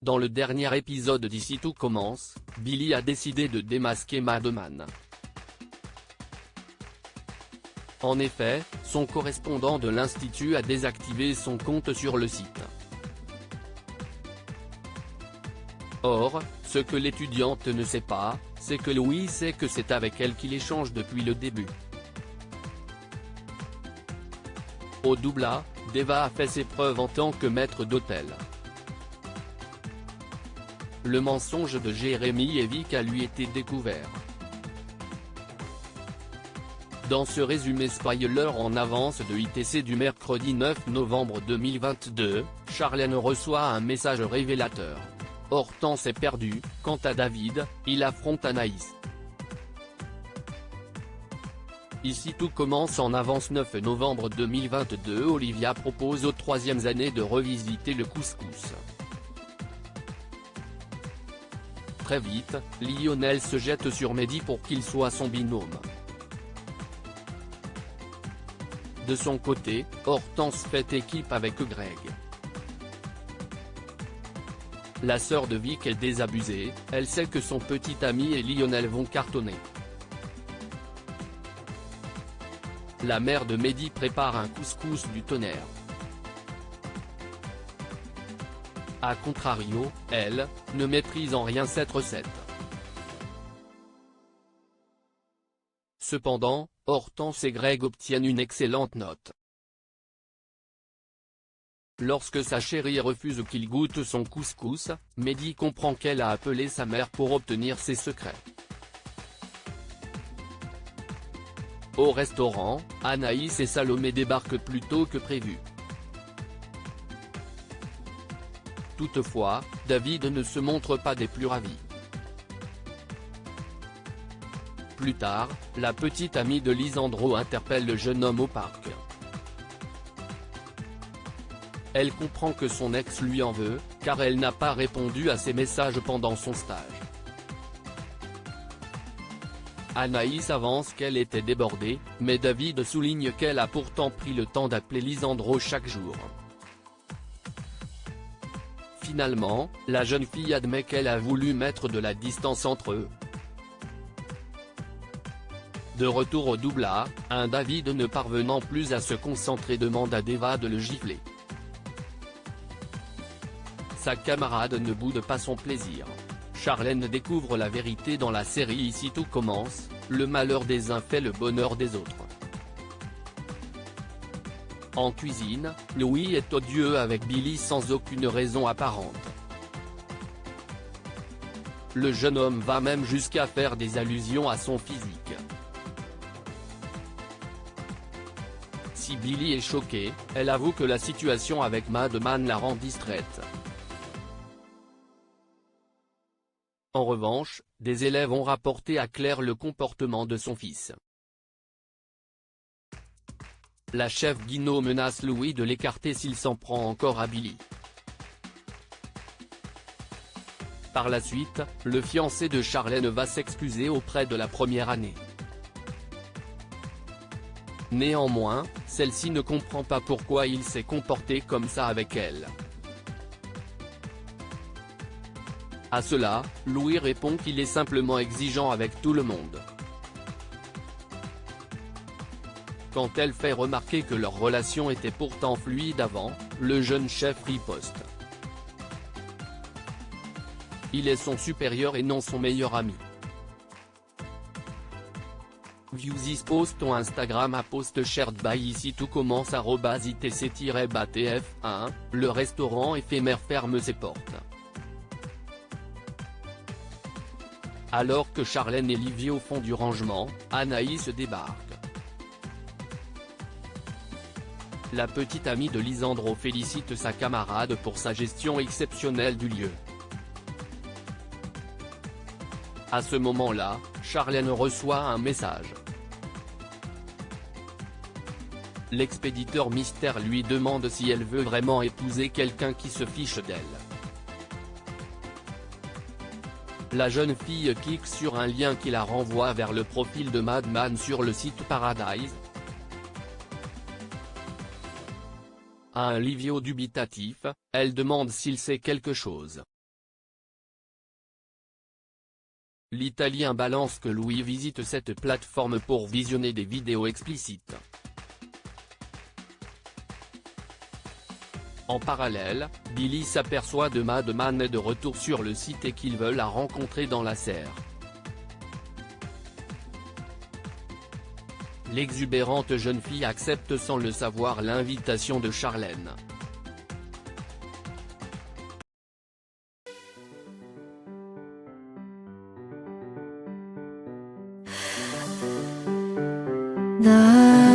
Dans le dernier épisode d'Ici tout commence, Billy a décidé de démasquer Madman. En effet, son correspondant de l'Institut a désactivé son compte sur le site. Or, ce que l'étudiante ne sait pas, c'est que Louis sait que c'est avec elle qu'il échange depuis le début. Au Doubla, Deva a fait ses preuves en tant que maître d'hôtel. Le mensonge de Jérémy et Vic a lui été découvert. Dans ce résumé spoiler en avance de ITC du mercredi 9 novembre 2022, Charlène reçoit un message révélateur. Hortense est perdue, quant à David, il affronte Anaïs. Ici tout commence en avance 9 novembre 2022. Olivia propose aux troisièmes années de revisiter le couscous. Très vite, Lionel se jette sur Mehdi pour qu'il soit son binôme. De son côté, Hortense fait équipe avec Greg. La sœur de Vic est désabusée, elle sait que son petit ami et Lionel vont cartonner. La mère de Mehdi prépare un couscous du tonnerre. A contrario, elle, ne méprise en rien cette recette. Cependant, Hortense et Greg obtiennent une excellente note. Lorsque sa chérie refuse qu'il goûte son couscous, Mehdi comprend qu'elle a appelé sa mère pour obtenir ses secrets. Au restaurant, Anaïs et Salomé débarquent plus tôt que prévu. Toutefois, David ne se montre pas des plus ravis. Plus tard, la petite amie de Lisandro interpelle le jeune homme au parc. Elle comprend que son ex lui en veut, car elle n'a pas répondu à ses messages pendant son stage. Anaïs avance qu'elle était débordée, mais David souligne qu'elle a pourtant pris le temps d'appeler Lisandro chaque jour. Finalement, la jeune fille admet qu'elle a voulu mettre de la distance entre eux. De retour au Doubla, un David ne parvenant plus à se concentrer demande à Deva de le gifler. Sa camarade ne boude pas son plaisir. Charlène découvre la vérité dans la série Ici tout commence, le malheur des uns fait le bonheur des autres. En cuisine, Louis est odieux avec Billy sans aucune raison apparente. Le jeune homme va même jusqu'à faire des allusions à son physique. Si Billy est choquée, elle avoue que la situation avec Madman la rend distraite. En revanche, des élèves ont rapporté à Claire le comportement de son fils. La chef Guino menace Louis de l'écarter s'il s'en prend encore à Billy. Par la suite, le fiancé de Charlène va s'excuser auprès de la première année. Néanmoins, celle-ci ne comprend pas pourquoi il s'est comporté comme ça avec elle. À cela, Louis répond qu'il est simplement exigeant avec tout le monde. Quand elle fait remarquer que leur relation était pourtant fluide avant, le jeune chef riposte. Il est son supérieur et non son meilleur ami. View this post on Instagram à post shared by Ici tout commence @itc-batf1, le restaurant éphémère ferme ses portes. Alors que Charlène et Livio font du rangement, Anaïs débarque. La petite amie de Lisandro félicite sa camarade pour sa gestion exceptionnelle du lieu. À ce moment-là, Charlène reçoit un message. L'expéditeur mystère lui demande si elle veut vraiment épouser quelqu'un qui se fiche d'elle. La jeune fille clique sur un lien qui la renvoie vers le profil de Madman sur le site Paradise. À un Livio dubitatif, elle demande s'il sait quelque chose. l'Italien balance que Louis visite cette plateforme pour visionner des vidéos explicites. En parallèle, Billy s'aperçoit de Madman est de retour sur le site et qu'ils veulent la rencontrer dans la serre. L'exubérante jeune fille accepte sans le savoir l'invitation de Charlène. 나